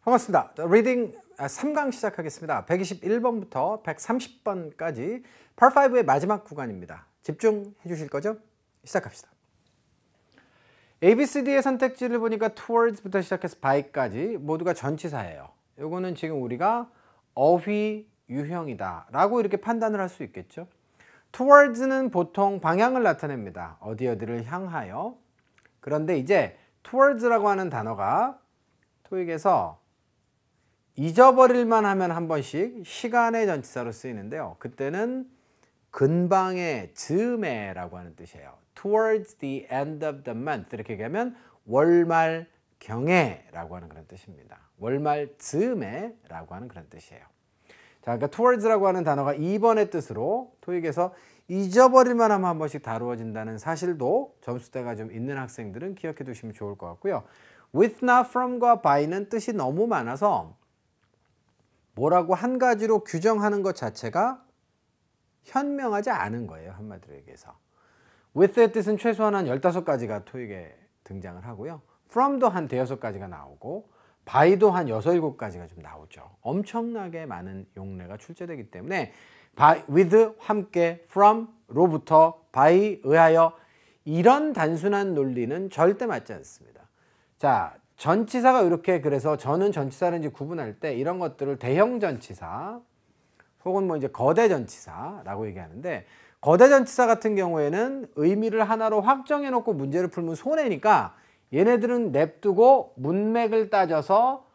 반갑습니다. 리딩 3강 시작하겠습니다. 121번부터 130번까지 Part 5의 마지막 구간입니다. 집중해 주실 거죠? 시작합시다. ABCD의 선택지를 보니까 towards부터 시작해서 by까지 모두가 전치사예요. 요거는 지금 우리가 어휘 유형이다 라고 이렇게 판단을 할 수 있겠죠. towards는 보통 방향을 나타냅니다. 어디를 향하여. 그런데 이제 towards라고 하는 단어가 토익에서 잊어버릴만 하면 한 번씩 시간의 전치사로 쓰이는데요. 그때는 근방의 즈음에라고 하는 뜻이에요. Towards the end of the month 이렇게 얘기하면 월말경에라고 하는 그런 뜻입니다. 월말 즈음에라고 하는 그런 뜻이에요. 자, 그러니까 towards라고 하는 단어가 2번의 뜻으로 토익에서 잊어버릴만 하면 한 번씩 다루어진다는 사실도 점수대가 좀 있는 학생들은 기억해 두시면 좋을 것 같고요. with, not, from과 by는 뜻이 너무 많아서 뭐라고 한 가지로 규정하는 것 자체가 현명하지 않은 거예요. 한마디로 얘기해서. with의 뜻은 최소한 한 15가지가 토익에 등장을 하고요. from도 한 5-6가지가 나오고 by도 한 6-7가지가 좀 나오죠. 엄청나게 많은 용례가 출제되기 때문에 by, with, 함께, from, 로부터, by, 의하여 이런 단순한 논리는 절대 맞지 않습니다. 자, 전치사가 이렇게 그래서 저는 전치사를 이제 구분할 때 이런 것들을 대형 전치사 혹은 뭐 이제 거대 전치사라고 얘기하는데 거대 전치사 같은 경우에는 의미를 하나로 확정해 놓고 문제를 풀면 손해니까 얘네들은 냅두고 문맥을 따져서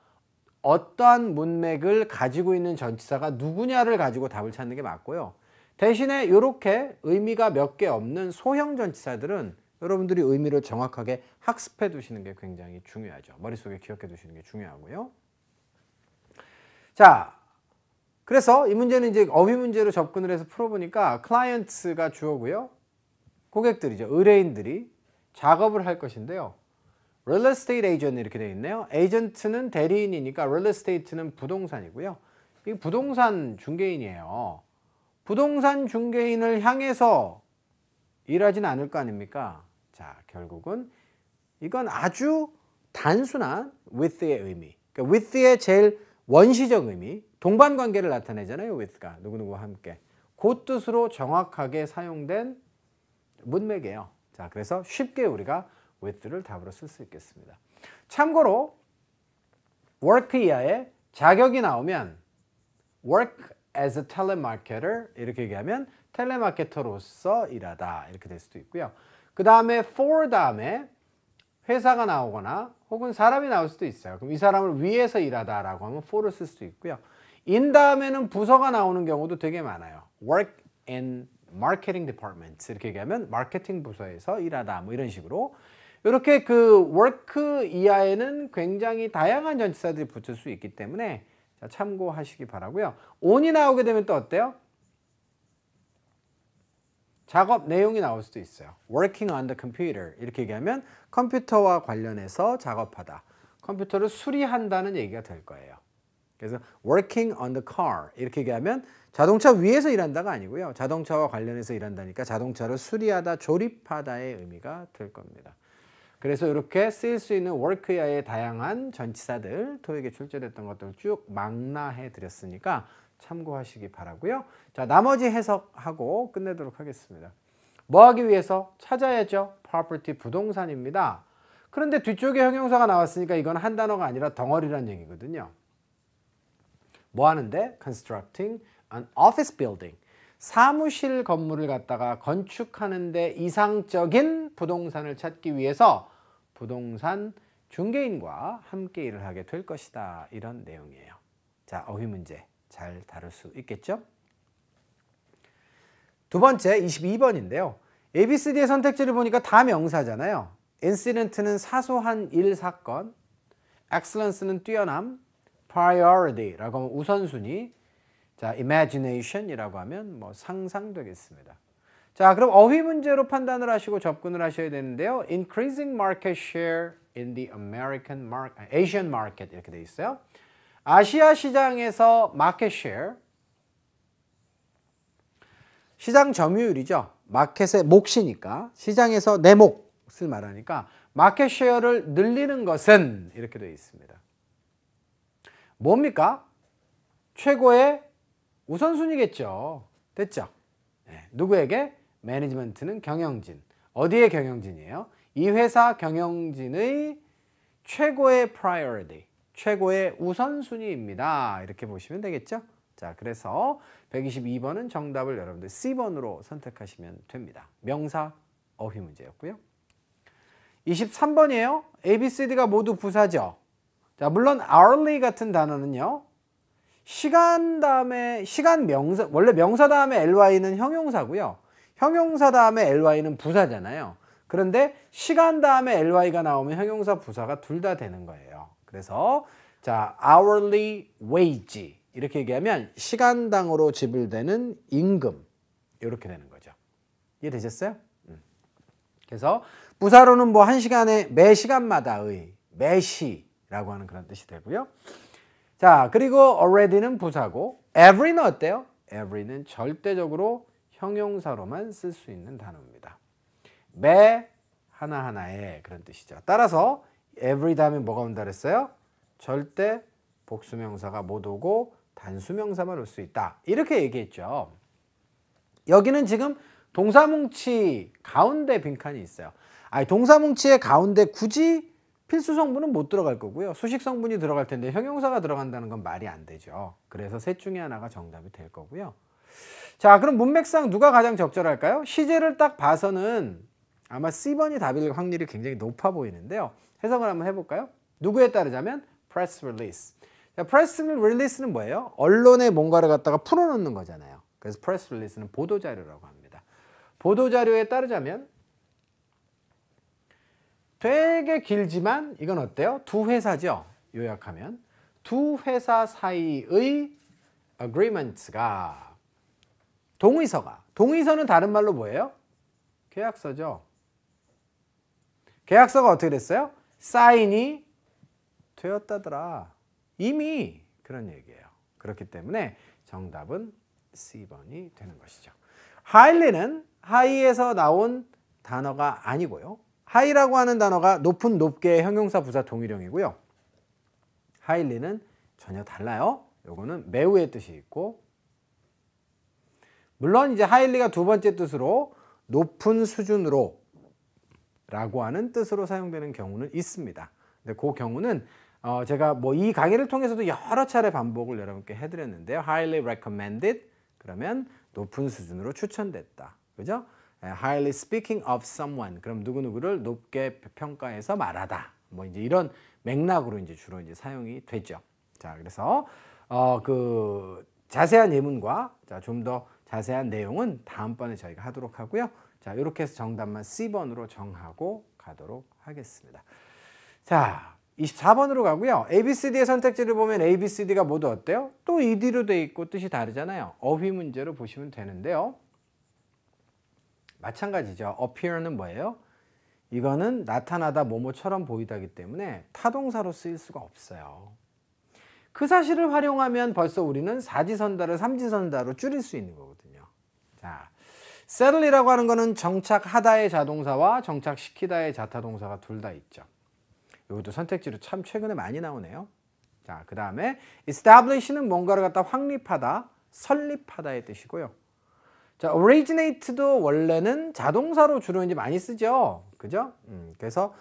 어떠한 문맥을 가지고 있는 전치사가 누구냐를 가지고 답을 찾는 게 맞고요. 대신에 이렇게 의미가 몇 개 없는 소형 전치사들은 여러분들이 의미를 정확하게 학습해 두시는 게 굉장히 중요하죠. 머릿속에 기억해 두시는 게 중요하고요. 자, 그래서 이 문제는 이제 어휘 문제로 접근을 해서 풀어보니까 clients가 주어고요. 고객들이죠. 의뢰인들이 작업을 할 것인데요. real estate agent 이렇게 되어 있네요. agent는 대리인이니까 real estate는 부동산이고요. 이게 부동산 중개인이에요. 부동산 중개인을 향해서 일하진 않을 거 아닙니까? 자, 결국은 이건 아주 단순한 with의 의미. 그러니까 with의 제일 원시적 의미, 동반 관계를 나타내잖아요. with가 누구누구와 함께. 그 뜻으로 정확하게 사용된 문맥이에요. 자, 그래서 쉽게 우리가 with를 답으로 쓸 수 있겠습니다. 참고로 work 이하에 자격이 나오면 work as a telemarketer 이렇게 얘기하면 텔레마케터로서 일하다 이렇게 될 수도 있고요. 그 다음에 for 다음에 회사가 나오거나 혹은 사람이 나올 수도 있어요. 그럼 이 사람을 위해서 일하다 라고 하면 for를 쓸 수도 있고요. in 다음에는 부서가 나오는 경우도 되게 많아요. work in marketing department 이렇게 얘기하면 마케팅 부서에서 일하다 뭐 이런 식으로 이렇게 그 work 이하에는 굉장히 다양한 전치사들이 붙을 수 있기 때문에 자, 참고하시기 바라고요. on이 나오게 되면 또 어때요? 작업 내용이 나올 수도 있어요. working on the computer 이렇게 얘기하면 컴퓨터와 관련해서 작업하다. 컴퓨터를 수리한다는 얘기가 될 거예요. 그래서 working on the car 이렇게 얘기하면 자동차 위에서 일한다가 아니고요. 자동차와 관련해서 일한다니까 자동차를 수리하다, 조립하다의 의미가 될 겁니다. 그래서 이렇게 쓰일 수 있는 work야의 다양한 전치사들 토익에 출제됐던 것들을 쭉 망라해 드렸으니까 참고하시기 바라고요. 자, 나머지 해석하고 끝내도록 하겠습니다. 뭐 하기 위해서? 찾아야죠. property, 부동산입니다. 그런데 뒤쪽에 형용사가 나왔으니까 이건 한 단어가 아니라 덩어리란 얘기거든요. 뭐 하는데? constructing an office building. 사무실 건물을 갖다가 건축하는데 이상적인 부동산을 찾기 위해서 부동산 중개인과 함께 일을 하게 될 것이다. 이런 내용이에요. 자, 어휘 문제. 잘 다룰 수 있겠죠? 두 번째 22번인데요. ABCD의 선택지를 보니까 다 명사잖아요. incident는 사소한 일, 사건, excellence는 뛰어남, priority라고 하면 우선순위, 자, imagination이라고 하면 뭐 상상 되겠습니다. 자, 그럼 어휘 문제로 판단을 하시고 접근을 하셔야 되는데요. increasing market share in the Asian market 이렇게 돼 있어요. 아시아 시장에서 마켓 셰어, 시장 점유율이죠. 마켓의 몫이니까 시장에서 내 몫을 말하니까 마켓 셰어를 늘리는 것은 이렇게 되어 있습니다. 뭡니까? 최고의 우선순위겠죠. 됐죠? 네. 누구에게? 매니지먼트는 경영진. 어디의 경영진이에요? 이 회사 경영진의 최고의 priority, 최고의 우선순위입니다. 이렇게 보시면 되겠죠? 자, 그래서 122번은 정답을 여러분들 C번으로 선택하시면 됩니다. 명사 어휘 문제였고요. 23번이에요. A, B, C, D가 모두 부사죠. 자, 물론 hourly 같은 단어는요. 시간 다음에 시간 명사, 원래 명사 다음에 ly는 형용사고요. 형용사 다음에 ly는 부사잖아요. 그런데 시간 다음에 ly가 나오면 형용사 부사가 둘 다 되는 거예요. 그래서 자, hourly wage 이렇게 얘기하면 시간당으로 지불되는 임금 이렇게 되는 거죠. 이해되셨어요? 그래서 부사로는 뭐 한 시간에 매 시간마다의 매시라고 하는 그런 뜻이 되고요. 자, 그리고 already는 부사고 every는 어때요? every는 절대적으로 형용사로만 쓸 수 있는 단어입니다. 매 하나하나의 그런 뜻이죠. 따라서 every 다음에 뭐가 온다 그랬어요? 절대 복수명사가 못 오고 단수명사만 올 수 있다. 이렇게 얘기했죠. 여기는 지금 동사뭉치 가운데 빈칸이 있어요. 아니, 동사뭉치의 가운데 굳이 필수 성분은 못 들어갈 거고요. 수식 성분이 들어갈 텐데 형용사가 들어간다는 건 말이 안 되죠. 그래서 셋 중에 하나가 정답이 될 거고요. 자, 그럼 문맥상 누가 가장 적절할까요? 시제를 딱 봐서는 아마 C번이 답일 확률이 굉장히 높아 보이는데요. 해석을 한번 해볼까요? 누구에 따르자면 press release. 자, press release는 뭐예요? 언론에 뭔가를 갖다가 풀어놓는 거잖아요. 그래서 press release는 보도자료라고 합니다. 보도자료에 따르자면 되게 길지만 이건 어때요? 두 회사죠. 요약하면 두 회사 사이의 agreements가 동의서는 다른 말로 뭐예요? 계약서죠. 계약서가 어떻게 됐어요? 사인이 되었다더라. 이미 그런 얘기예요. 그렇기 때문에 정답은 C번이 되는 것이죠. highly는 high에서 나온 단어가 아니고요. high라고 하는 단어가 높은, 높게의 형용사 부사 동일형이고요. highly는 전혀 달라요. 요거는 매우의 뜻이 있고, 물론 이제 highly가 두 번째 뜻으로 높은 수준으로 라고 하는 뜻으로 사용되는 경우는 있습니다. 근데 그 경우는 제가 뭐 이 강의를 통해서도 여러 차례 반복을 여러분께 해드렸는데요. highly recommended 그러면 높은 수준으로 추천됐다. 그죠? highly speaking of someone 그럼 누구누구를 높게 평가해서 말하다. 뭐 이제 이런 맥락으로 이제 주로 이제 사용이 되죠. 자, 그래서 그 자세한 예문과 좀 더 자세한 내용은 다음번에 저희가 하도록 하고요. 자, 이렇게 해서 정답만 C번으로 정하고 가도록 하겠습니다. 자, 24번으로 가고요. ABCD의 선택지를 보면 ABCD가 모두 어때요? 또 ED로 돼 있고 뜻이 다르잖아요. 어휘 문제로 보시면 되는데요. 마찬가지죠. appear는 뭐예요? 이거는 나타나다 뭐뭐처럼 보이다기 때문에 타동사로 쓰일 수가 없어요. 그 사실을 활용하면 벌써 우리는 사지선다를 삼지선다로 줄일 수 있는 거거든요. 자, settle이라고 하는 거는 정착하다의 자동사와 정착시키다의 자타동사가 둘 다 있죠. 이것도 선택지로 참 최근에 많이 나오네요. 자, 그 다음에 establish는 뭔가를 갖다 확립하다, 설립하다의 뜻이고요. 자, originate도 원래는 자동사로 주로 이제 많이 쓰죠. 그죠? 그래서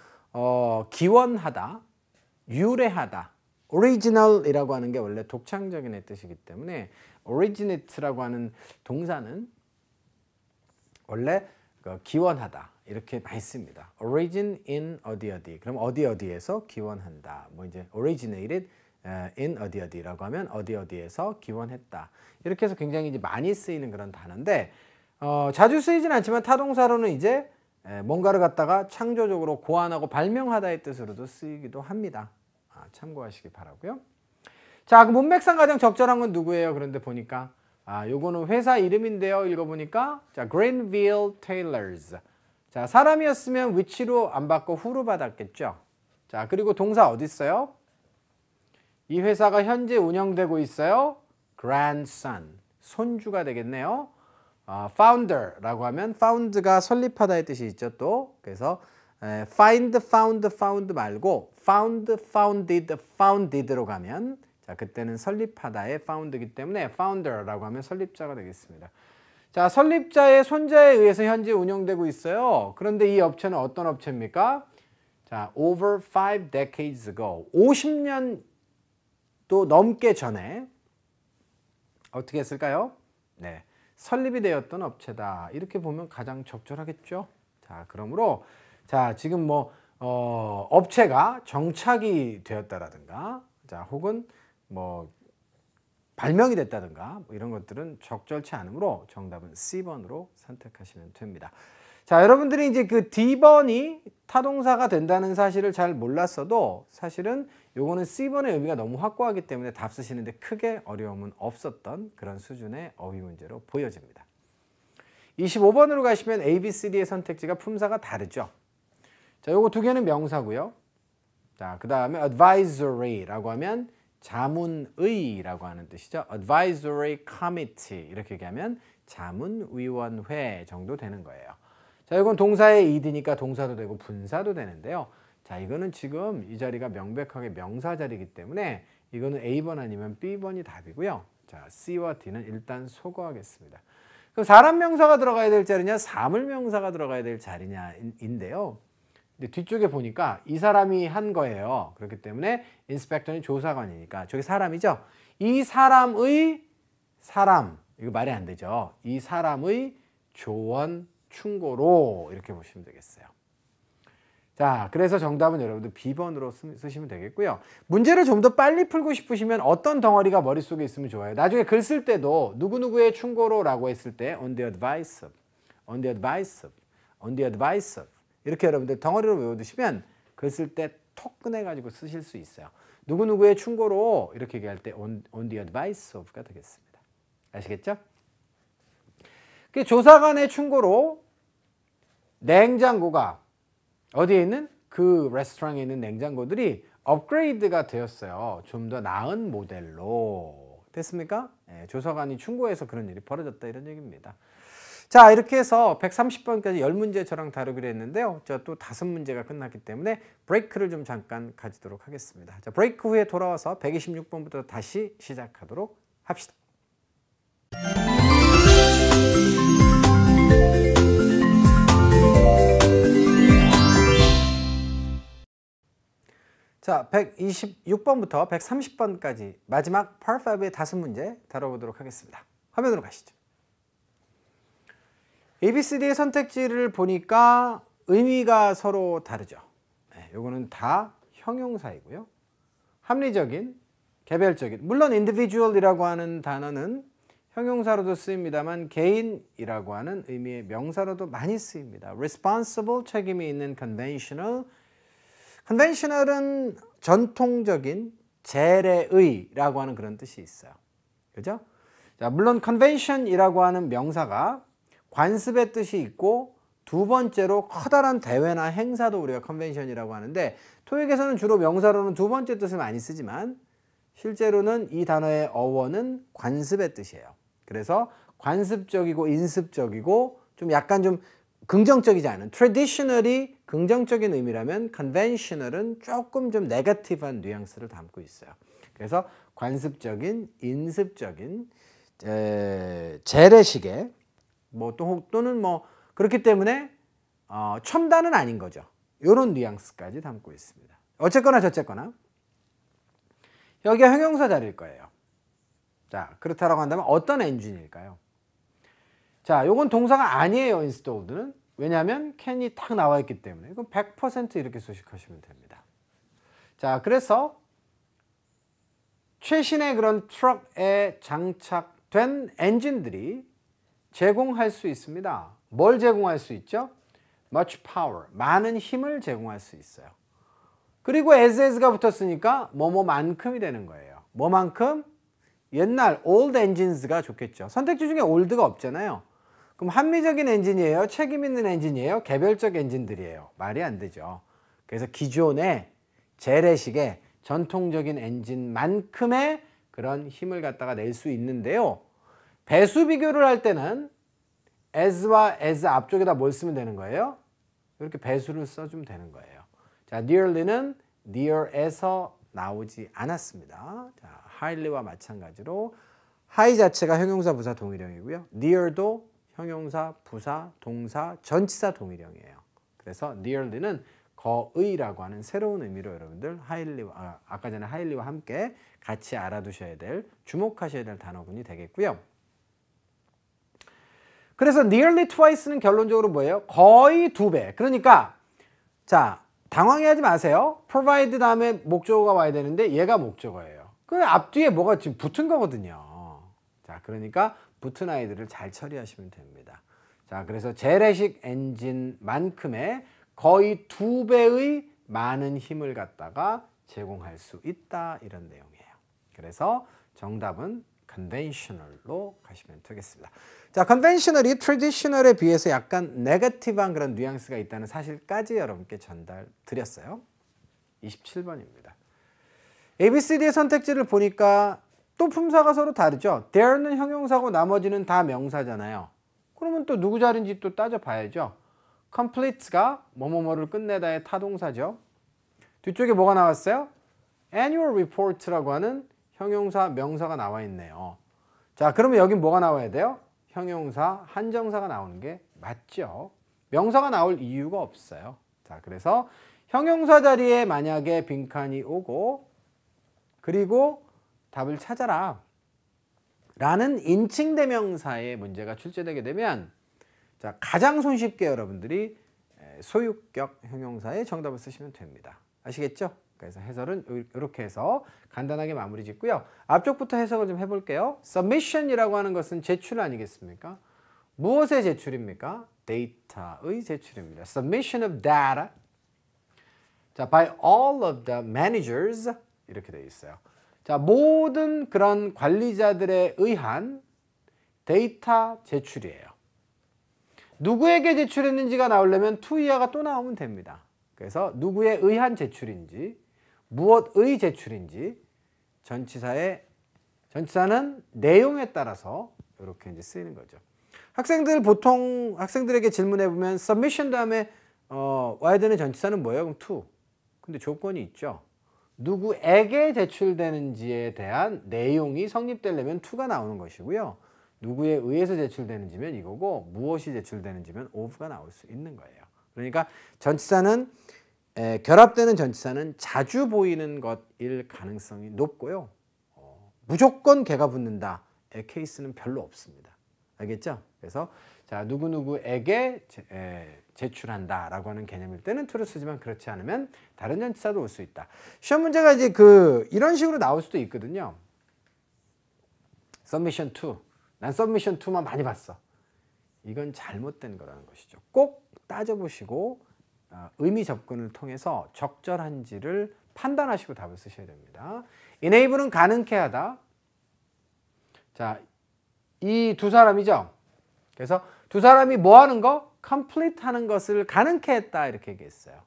기원하다, 유래하다. original이라고 하는 게 원래 독창적인의 뜻이기 때문에 originate라고 하는 동사는 원래 기원하다 이렇게 많이 씁니다. origin in 어디 어디. 그럼 어디 어디에서 기원한다. 뭐 이제 originated in 어디 어디라고 하면 어디 어디에서 기원했다. 이렇게 해서 굉장히 이제 많이 쓰이는 그런 단어인데 자주 쓰이진 않지만 타동사로는 이제 뭔가를 갖다가 창조적으로 고안하고 발명하다의 뜻으로도 쓰이기도 합니다. 참고하시기 바라고요. 자, 그 문맥상 가장 적절한 건 누구예요? 그런데 보니까 요거는 회사 이름인데요. 읽어보니까 자, Greenville Tailors. 자, 사람이었으면 which로 안 받고 who로 받았겠죠. 자, 그리고 동사 어디 있어요? 이 회사가 현재 운영되고 있어요. grandson, 손주가 되겠네요. founder라고 하면 found가 설립하다의 뜻이 있죠. 또 그래서 find, found, found 말고 found, founded, founded로 가면 자, 그때는 설립하다의 found이기 때문에 founder라고 하면 설립자가 되겠습니다. 자, 설립자의 손자에 의해서 현재 운영되고 있어요. 그런데 이 업체는 어떤 업체입니까? 자, over 5 decades ago, 50년도 넘게 전에 어떻게 했을까요? 네, 설립이 되었던 업체다. 이렇게 보면 가장 적절하겠죠. 자, 그러므로 자, 지금 뭐 업체가 정착이 되었다라든가, 자, 혹은 뭐 발명이 됐다든가 뭐 이런 것들은 적절치 않으므로 정답은 C번으로 선택하시면 됩니다. 자, 여러분들이 이제 그 D번이 타동사가 된다는 사실을 잘 몰랐어도 사실은 요거는 C번의 의미가 너무 확고하기 때문에 답 쓰시는데 크게 어려움은 없었던 그런 수준의 어휘 문제로 보여집니다. 25번으로 가시면 A, B, C, D의 선택지가 품사가 다르죠. 자, 요거 두 개는 명사고요. 자, 그 다음에 advisory라고 하면 자문의라고 하는 뜻이죠. advisory committee 이렇게 얘기하면 자문위원회 정도 되는 거예요. 자, 이건 동사의 id니까 동사도 되고 분사도 되는데요. 자, 이거는 지금 이 자리가 명백하게 명사 자리이기 때문에 이거는 A번 아니면 B번이 답이고요. 자, C와 D는 일단 소거하겠습니다. 그럼 사람 명사가 들어가야 될 자리냐, 사물 명사가 들어가야 될 자리냐인데요. 근데 뒤쪽에 보니까 이 사람이 한 거예요. 그렇기 때문에 인스펙터는 조사관이니까 저기 사람이죠. 이 사람의 사람, 이거 말이 안 되죠. 이 사람의 조언 충고로 이렇게 보시면 되겠어요. 자, 그래서 정답은 여러분들 B번으로 쓰시면 되겠고요. 문제를 좀 더 빨리 풀고 싶으시면 어떤 덩어리가 머릿속에 있으면 좋아요. 나중에 글 쓸 때도 누구누구의 충고로 라고 했을 때 on the advice of, on the advice of, on the advice of 이렇게 여러분들 덩어리로 외워두시면 글 쓸 때 톡 꺼내가지고 쓰실 수 있어요. 누구누구의 충고로 이렇게 얘기할 때 on the advice of가 되겠습니다. 아시겠죠? 조사관의 충고로 냉장고가 어디에 있는? 그 레스토랑에 있는 냉장고들이 업그레이드가 되었어요. 좀 더 나은 모델로. 됐습니까? 네, 조사관이 충고해서 그런 일이 벌어졌다 이런 얘기입니다. 자, 이렇게 해서 130번까지 10문제 저랑 다루기로 했는데요. 자, 또 5문제가 끝났기 때문에 브레이크를 좀 잠깐 가지도록 하겠습니다. 자, 브레이크 후에 돌아와서 126번부터 다시 시작하도록 합시다. 자, 126번부터 130번까지 마지막 Part 5의 5문제 다뤄보도록 하겠습니다. 화면으로 가시죠. ABCD의 선택지를 보니까 의미가 서로 다르죠. 네, 요거는 다 형용사이고요. 합리적인, 개별적인, 물론 individual이라고 하는 단어는 형용사로도 쓰입니다만 개인이라고 하는 의미의 명사로도 많이 쓰입니다. responsible, 책임이 있는 conventional, conventional은 전통적인, 재래의라고 하는 그런 뜻이 있어요. 그죠? 자, 물론 convention이라고 하는 명사가 관습의 뜻이 있고 두 번째로 커다란 대회나 행사도 우리가 컨벤션이라고 하는데 토익에서는 주로 명사로는 두 번째 뜻을 많이 쓰지만 실제로는 이 단어의 어원은 관습의 뜻이에요. 그래서 관습적이고 인습적이고 좀 약간 좀 긍정적이지 않은 traditionally 긍정적인 의미라면 conventional은 조금 좀 네거티브한 뉘앙스를 담고 있어요. 그래서 관습적인, 인습적인 재래식의 뭐 또는 뭐 그렇기 때문에 첨단은 아닌 거죠. 이런 뉘앙스까지 담고 있습니다. 어쨌거나 저쨌거나 여기가 형용사 자리일 거예요. 자, 그렇다라고 한다면 어떤 엔진일까요? 자, 요건 동사가 아니에요. installed는. 왜냐하면 can이 딱 나와 있기 때문에 이건 100% 이렇게 소식하시면 됩니다. 자, 그래서 최신의 그런 트럭에 장착된 엔진들이 제공할 수 있습니다. 뭘 제공할 수 있죠? much power, 많은 힘을 제공할 수 있어요. 그리고 as가 붙었으니까 뭐뭐만큼이 되는 거예요. 뭐만큼? 옛날 old engines가 좋겠죠. 선택지 중에 old가 없잖아요. 그럼 합리적인 엔진이에요? 책임 있는 엔진이에요? 개별적 엔진들이에요. 말이 안 되죠. 그래서 기존의 재래식의 전통적인 엔진만큼의 그런 힘을 갖다가 낼 수 있는데요. 배수 비교를 할 때는 as와 as 앞쪽에다 뭘 쓰면 되는 거예요? 이렇게 배수를 써주면 되는 거예요. 자, nearly는 near에서 나오지 않았습니다. 자, highly와 마찬가지로 high 자체가 형용사, 부사, 동일형이고요. near도 형용사, 부사, 동사, 전치사 동일형이에요. 그래서 nearly는 거의라고 하는 새로운 의미로 여러분들 highly와 아까 전에 highly와 함께 같이 알아두셔야 될, 주목하셔야 될 단어군이 되겠고요. 그래서 nearly twice는 결론적으로 뭐예요? 거의 2배. 그러니까 자, 당황해하지 마세요. provide 다음에 목적어가 와야 되는데 얘가 목적어예요. 그 앞뒤에 뭐가 지금 붙은 거거든요. 자, 그러니까 붙은 아이들을 잘 처리하시면 됩니다. 자, 그래서 재래식 엔진만큼의 거의 2배의 많은 힘을 갖다가 제공할 수 있다, 이런 내용이에요. 그래서 정답은 conventional로 가시면 되겠습니다. 자, conventional이 traditional에 비해서 약간 네거티브한 그런 뉘앙스가 있다는 사실까지 여러분께 전달 드렸어요. 27번입니다. ABCD의 선택지를 보니까 또 품사가 서로 다르죠. there는 형용사고 나머지는 다 명사잖아요. 그러면 또 누구 자리인지 또 따져봐야죠. complete가 뭐뭐뭐를 끝내다의 타동사죠. 뒤쪽에 뭐가 나왔어요? annual report라고 하는 형용사, 명사가 나와 있네요. 자, 그러면 여긴 뭐가 나와야 돼요? 형용사, 한정사가 나오는 게 맞죠. 명사가 나올 이유가 없어요. 자, 그래서 형용사 자리에 만약에 빈칸이 오고 그리고 답을 찾아라 라는 인칭대명사의 문제가 출제되게 되면 자, 가장 손쉽게 여러분들이 소유격 형용사의 정답을 쓰시면 됩니다. 아시겠죠? 그래서 해설은 이렇게 해서 간단하게 마무리 짓고요. 앞쪽부터 해석을 좀 해볼게요. submission이라고 하는 것은 제출 아니겠습니까? 무엇의 제출입니까? 데이터의 제출입니다. Submission of data. 자, by all of the managers 이렇게 되어 있어요. 자, 모든 그런 관리자들에 의한 데이터 제출이에요. 누구에게 제출했는지가 나오려면 to이하가 또 나오면 됩니다. 그래서 누구에 의한 제출인지 무엇의 제출인지 전치사는 내용에 따라서 이렇게 이제 쓰이는 거죠. 보통 학생들에게 질문해 보면 submission 다음에 와야 되는 전치사는 뭐예요? 그럼 to. 근데 조건이 있죠. 누구에게 제출되는지에 대한 내용이 성립되려면 to가 나오는 것이고요. 누구에 의해서 제출되는지면 이거고 무엇이 제출되는지면 of가 나올 수 있는 거예요. 그러니까 전치사는 결합되는 전치사는 자주 보이는 것일 가능성이 높고요. 무조건 개가 붙는다의 케이스는 별로 없습니다. 알겠죠? 그래서 자, 누구누구에게 제출한다라고 하는 개념일 때는 to를 쓰지만 그렇지 않으면 다른 전치사도 올 수 있다. 시험 문제가 이제 이런 식으로 나올 수도 있거든요. submission to. 난 submission to만 많이 봤어. 이건 잘못된 거라는 것이죠. 꼭 따져보시고 의미 접근을 통해서 적절한지를 판단하시고 답을 쓰셔야 됩니다. enable은 가능케 하다. 자, 이 두 사람이죠. 그래서 두 사람이 뭐 하는 거? complete 하는 것을 가능케 했다 이렇게 얘기했어요.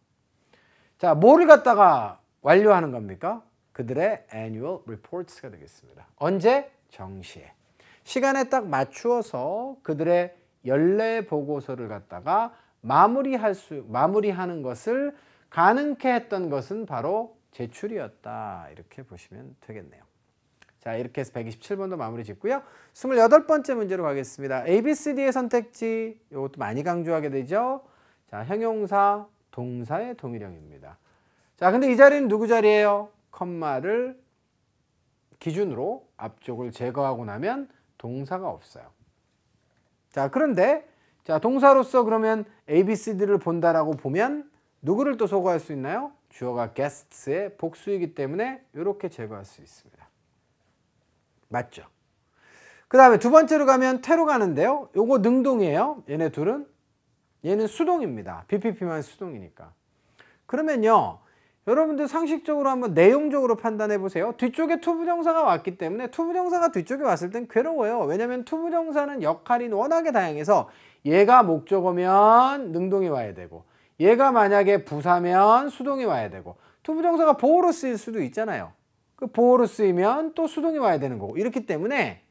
자, 뭐를 갖다가 완료하는 겁니까? 그들의 annual reports가 되겠습니다. 언제? 정시에. 시간에 딱 맞추어서 그들의 연례 보고서를 갖다가 마무리하는 것을 가능케 했던 것은 바로 제출이었다. 이렇게 보시면 되겠네요. 자, 이렇게 해서 127번도 마무리 짓고요. 28번째 문제로 가겠습니다. ABCD의 선택지, 이것도 많이 강조하게 되죠. 자, 형용사, 동사의 동일형입니다. 자, 근데 이 자리는 누구 자리예요? 컴마를 기준으로 앞쪽을 제거하고 나면 동사가 없어요. 자, 그런데 자, 동사로서 그러면 ABCD를 본다라고 보면 누구를 또 소거할 수 있나요? 주어가 guests의 복수이기 때문에 이렇게 제거할 수 있습니다. 맞죠? 그 다음에 두 번째로 가면 태로 가는데요. 요거 능동이에요. 얘네 둘은. 얘는 수동입니다. BPP만 수동이니까. 그러면요. 여러분들 상식적으로 한번 내용적으로 판단해 보세요. 뒤쪽에 투부정사가 왔기 때문에 투부정사가 뒤쪽에 왔을 땐 괴로워요. 왜냐하면 투부정사는 역할이 워낙에 다양해서 얘가 목적어면 능동이 와야 되고 얘가 만약에 부사면 수동이 와야 되고 투부정사가 보어로 쓰일 수도 있잖아요. 그 보어로 쓰이면 또 수동이 와야 되는 거고 이렇기 때문에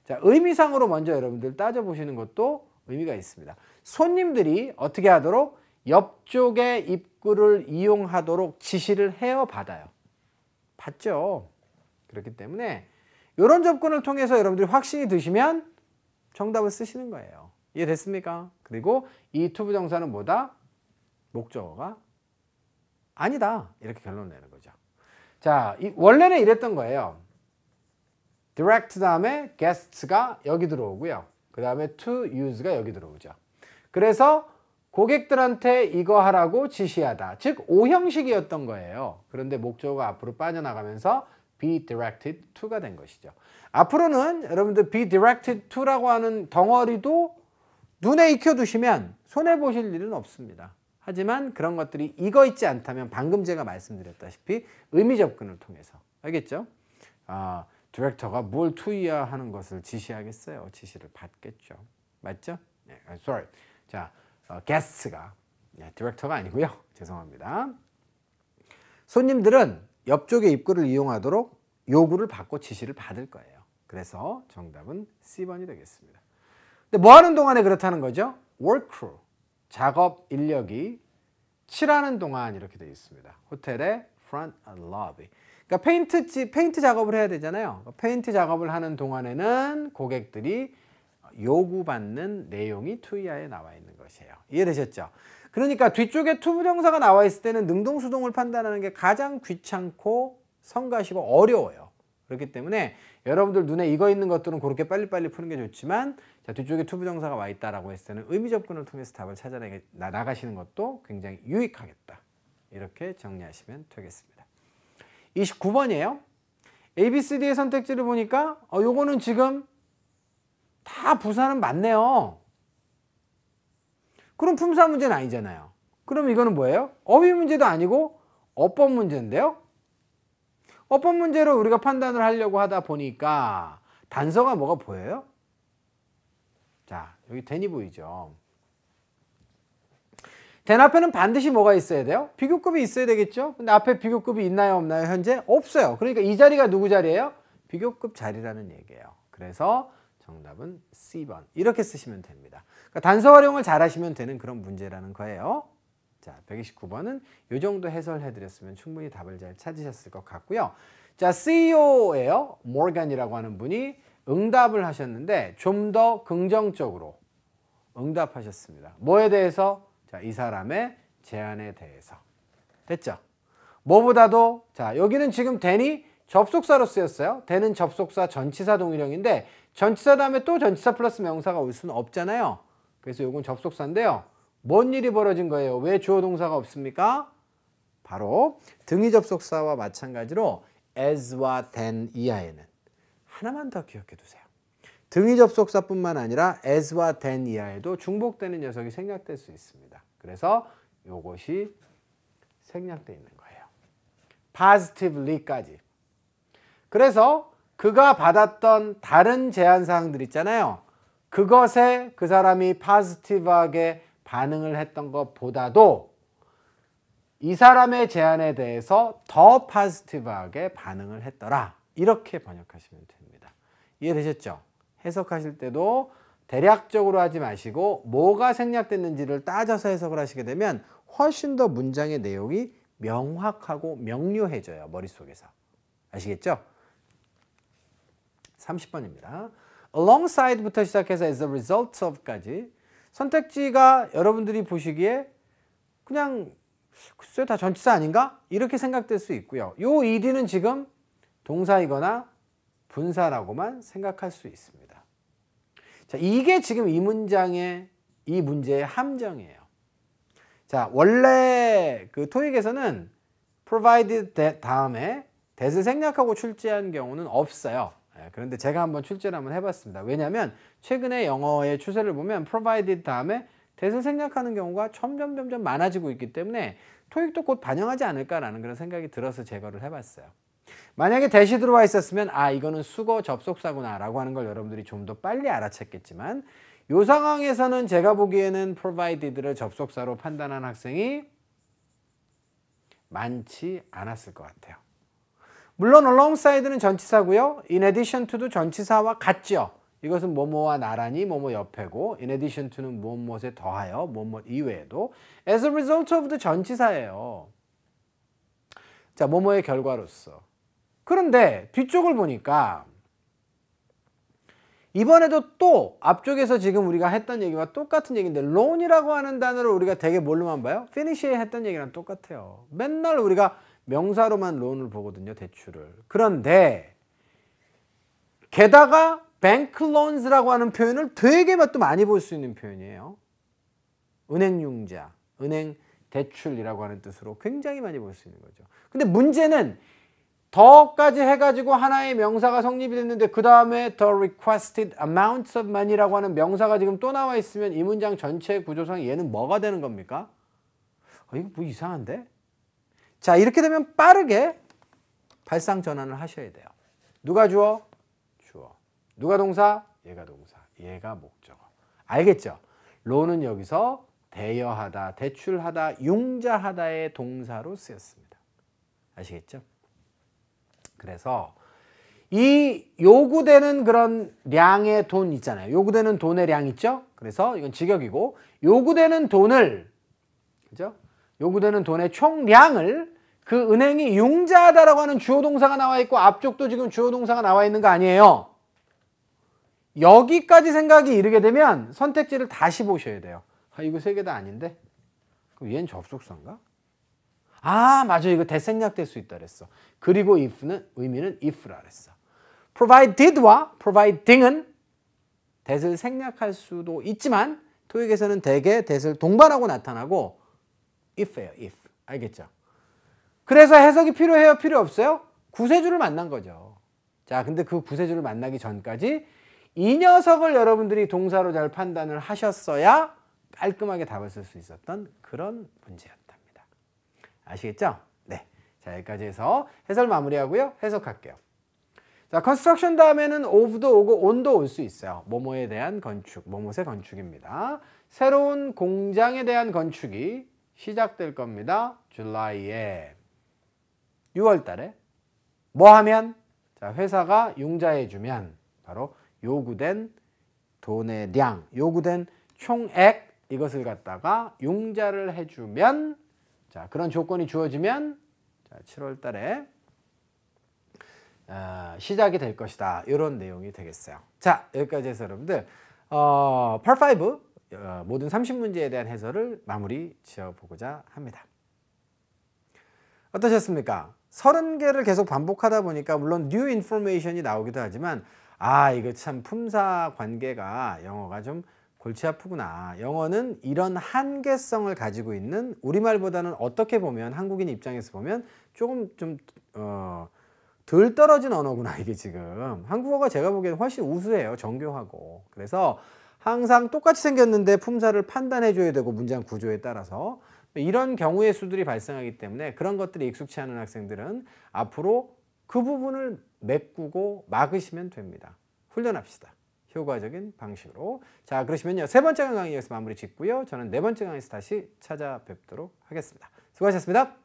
자, 의미상으로 먼저 여러분들 따져보시는 것도 의미가 있습니다. 손님들이 어떻게 하도록 옆쪽의 입구를 이용하도록 지시를 해요, 받아요? 받죠. 그렇기 때문에 이런 접근을 통해서 여러분들이 확신이 드시면 정답을 쓰시는 거예요. 이해됐습니까? 그리고 이 to 부정사는 뭐다? 목적어가 아니다. 이렇게 결론을 내는 거죠. 자, 원래는 이랬던 거예요. direct 다음에 guest가 여기 들어오고요. 그 다음에 to use가 여기 들어오죠. 그래서 고객들한테 이거 하라고 지시하다. 즉 오형식이었던 거예요. 그런데 목적어가 앞으로 빠져나가면서 be directed to가 된 것이죠. 앞으로는 여러분들 be directed to라고 하는 덩어리도 눈에 익혀두시면 손해보실 일은 없습니다. 하지만 그런 것들이 이거 있지 않다면 방금 제가 말씀드렸다시피 의미 접근을 통해서 알겠죠? 디렉터가 뭘 to야 하는 것을 지시하겠어요. 지시를 받겠죠. 맞죠? 네, sorry. 자, guest가 디렉터가 아니고요. 죄송합니다. 손님들은 옆쪽의 입구를 이용하도록 요구를 받고 지시를 받을 거예요. 그래서 정답은 C번이 되겠습니다. 근데 뭐 하는 동안에 그렇다는 거죠? work crew, 작업 인력이 칠하는 동안 이렇게 되어 있습니다. 호텔의 front lobby. 그러니까 페인트 작업을 해야 되잖아요. 페인트 작업을 하는 동안에는 고객들이 요구받는 내용이 to 이하에 나와 있는 것이에요. 이해되셨죠? 그러니까 뒤쪽에 to 부정사가 나와 있을 때는 능동수동을 판단하는 게 가장 귀찮고 성가시고 어려워요. 그렇기 때문에 여러분들 눈에 익어 있는 것들은 그렇게 빨리빨리 푸는 게 좋지만 자, 뒤쪽에 to 부정사가 와 있다라고 했을 때는 의미 접근을 통해서 답을 찾아내 나가시는 것도 굉장히 유익하겠다. 이렇게 정리하시면 되겠습니다. 29번이에요. A, B, C, D의 선택지를 보니까 요거는 지금 다 부사는 맞네요. 그럼 품사 문제는 아니잖아요. 그럼 이거는 뭐예요? 어휘 문제도 아니고 어법 문제인데요. 어법 문제로 우리가 판단을 하려고 하다 보니까 단서가 뭐가 보여요? 자, 여기 then이 보이죠? then 앞에는 반드시 뭐가 있어야 돼요? 비교급이 있어야 되겠죠? 근데 앞에 비교급이 있나요 없나요? 현재? 없어요. 그러니까 이 자리가 누구 자리예요? 비교급 자리라는 얘기예요. 그래서 정답은 C번. 이렇게 쓰시면 됩니다. 그러니까 단서 활용을 잘 하시면 되는 그런 문제라는 거예요. 자, 129번은 이 정도 해설해드렸으면 충분히 답을 잘 찾으셨을 것 같고요. 자, CEO예요. 모건이라고 하는 분이 응답을 하셨는데 좀 더 긍정적으로 응답하셨습니다. 뭐에 대해서? 자, 이 사람의 제안에 대해서. 됐죠? 뭐보다도 자, 여기는 지금 then이 접속사로 쓰였어요. then은 접속사 전치사 동일형인데 전치사 다음에 또 전치사 플러스 명사가 올 수는 없잖아요. 그래서 이건 접속사인데요. 뭔 일이 벌어진 거예요? 왜 주어 동사가 없습니까? 바로 등위 접속사와 마찬가지로 as와 then 이하에는 하나만 더 기억해 두세요. 등위 접속사뿐만 아니라 as와 then 이하에도 중복되는 녀석이 생략될 수 있습니다. 그래서 이것이 생략되어 있는 거예요. positively까지. 그래서 그가 받았던 다른 제안사항들 있잖아요. 그것에 그 사람이 positive하게 반응을 했던 것보다도 이 사람의 제안에 대해서 더 positive하게 반응을 했더라. 이렇게 번역하시면 됩니다. 이해되셨죠? 해석하실 때도 대략적으로 하지 마시고 뭐가 생략됐는지를 따져서 해석을 하시게 되면 훨씬 더 문장의 내용이 명확하고 명료해져요. 머릿속에서. 아시겠죠? 30번입니다. alongside부터 시작해서 as a result of까지 선택지가 여러분들이 보시기에 그냥 글쎄요 다 전치사 아닌가? 이렇게 생각될 수 있고요. 요 ed는 지금 동사이거나 분사라고만 생각할 수 있습니다. 자, 이게 지금 이 문장의 이 문제의 함정이에요. 자, 원래 그 토익에서는 provided 다음에 that을 생략하고 출제한 경우는 없어요. 그런데 제가 한번 출제를 한번 해봤습니다. 왜냐하면 최근에 영어의 추세를 보면 provided 다음에 that을 생략하는 경우가 점점 많아지고 있기 때문에 토익도 곧 반영하지 않을까라는 그런 생각이 들어서 제거를 해봤어요. 만약에 that이 들어와 있었으면 아 이거는 수거 접속사구나 라고 하는 걸 여러분들이 좀 더 빨리 알아챘겠지만 이 상황에서는 제가 보기에는 provided를 접속사로 판단한 학생이 많지 않았을 것 같아요. 물론 alongside는 전치사고요. in addition to도 전치사와 같죠. 이것은 뭐뭐와 나란히 뭐뭐 옆에고 in addition to는 무엇무엇에 더하여 무엇무엇 이외에도 as a result of도 전치사예요. 자, 뭐뭐의 결과로서 그런데 뒤쪽을 보니까 이번에도 또 앞쪽에서 지금 우리가 했던 얘기와 똑같은 얘기인데 loan이라고 하는 단어를 우리가 되게 뭘로만 봐요? finish에 했던 얘기랑 똑같아요. 맨날 우리가 명사로만 loan을 보거든요. 대출을. 그런데 게다가 bank loans라고 하는 표현을 되게 또 많이 볼 수 있는 표현이에요. 은행융자, 은행 대출이라고 하는 뜻으로 굉장히 많이 볼 수 있는 거죠. 근데 문제는 더까지 해가지고 하나의 명사가 성립이 됐는데 그 다음에 the requested amounts of money라고 하는 명사가 지금 또 나와 있으면 이 문장 전체 구조상 얘는 뭐가 되는 겁니까? 이거 뭐 이상한데? 자, 이렇게 되면 빠르게 발상 전환을 하셔야 돼요. 누가 주어? 주어. 누가 동사? 얘가 동사. 얘가 목적어. 알겠죠? loan은 여기서 대여하다, 대출하다, 융자하다의 동사로 쓰였습니다. 아시겠죠? 그래서 이 요구되는 그런 량의 돈 있잖아요. 요구되는 돈의 량 있죠? 그래서 이건 직역이고 요구되는 돈을, 그죠? 요구되는 돈의 총량을 그 은행이 융자하다라고 하는 주어 동사가 나와 있고 앞쪽도 지금 주어 동사가 나와 있는 거 아니에요. 여기까지 생각이 이르게 되면 선택지를 다시 보셔야 돼요. 이거 세 개 다 아닌데? 그럼 얘는 접속사인가? 맞아. 이거 대생략될 수 있다 그랬어. 그리고 if는 의미는 if라 그랬어. provided와 providing은 that을 생략할 수도 있지만 토익에서는 대개 that을 동반하고 나타나고 if예요. if. 알겠죠? 그래서 해석이 필요해요? 필요 없어요? 구세주를 만난 거죠. 자, 근데 그 구세주를 만나기 전까지 이 녀석을 여러분들이 동사로 잘 판단을 하셨어야 깔끔하게 답을 쓸 수 있었던 그런 문제였답니다. 아시겠죠? 네. 자, 여기까지 해서 해설 마무리하고요. 해석할게요. 자, construction 다음에는 of도 오고 on도 올 수 있어요. 뭐뭐에 대한 건축, 뭐뭐의 건축입니다. 새로운 공장에 대한 건축이 시작될 겁니다. 줄라이에 6월 달에 뭐 하면? 자, 회사가 융자해주면 바로 요구된 돈의 량, 요구된 총액 이것을 갖다가 융자를 해주면 자, 그런 조건이 주어지면 자, 7월 달에 시작이 될 것이다. 이런 내용이 되겠어요. 자, 여기까지 해서 여러분들 Part 5 모든 30문제에 대한 해설을 마무리 지어보고자 합니다. 어떠셨습니까? 30개를 계속 반복하다 보니까 물론 new information이 나오기도 하지만 이거 참 품사 관계가 영어가 좀 골치 아프구나. 영어는 이런 한계성을 가지고 있는 우리말보다는 어떻게 보면 한국인 입장에서 보면 조금 좀 덜 떨어진 언어구나. 이게 지금 한국어가 제가 보기에는 훨씬 우수해요. 정교하고. 그래서 항상 똑같이 생겼는데 품사를 판단해 줘야 되고 문장 구조에 따라서 이런 경우의 수들이 발생하기 때문에 그런 것들이 익숙치 않은 학생들은 앞으로 그 부분을 메꾸고 막으시면 됩니다. 훈련합시다. 효과적인 방식으로. 자, 그러시면요. 세 번째 강의 여기서 마무리 짓고요. 저는 네 번째 강의에서 다시 찾아뵙도록 하겠습니다. 수고하셨습니다.